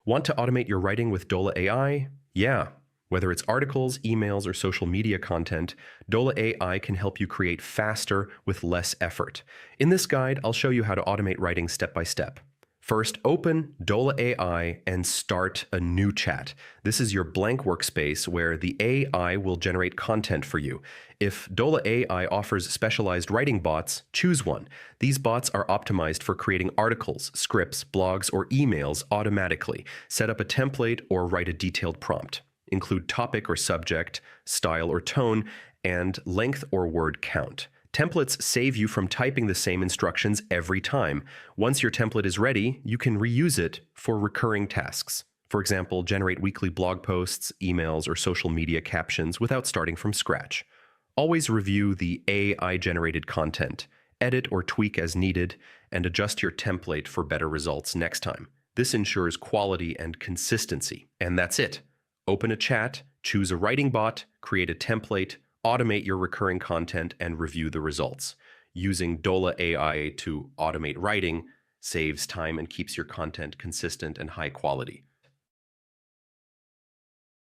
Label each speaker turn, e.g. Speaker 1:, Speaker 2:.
Speaker 1: Want to automate your writing with Dola AI? Yeah. Whether it's articles, emails, or social media content, Dola AI can help you create faster with less effort. In this guide, I'll show you how to automate writing step by step. First, open Dola AI and start a new chat. This is your blank workspace where the AI will generate content for you. If Dola AI offers specialized writing bots, choose one. These bots are optimized for creating articles, scripts, blogs, or emails automatically. Set up a template or write a detailed prompt. Include topic or subject, style or tone, and length or word count. Templates save you from typing the same instructions every time. Once your template is ready, you can reuse it for recurring tasks. For example, generate weekly blog posts, emails, or social media captions without starting from scratch. Always review the AI-generated content, edit or tweak as needed, and adjust your template for better results next time. This ensures quality and consistency. And that's it. Open a chat, choose a writing bot, create a template, automate your recurring content, and review the results. Using Dola AI to automate writing saves time and keeps your content consistent and high quality.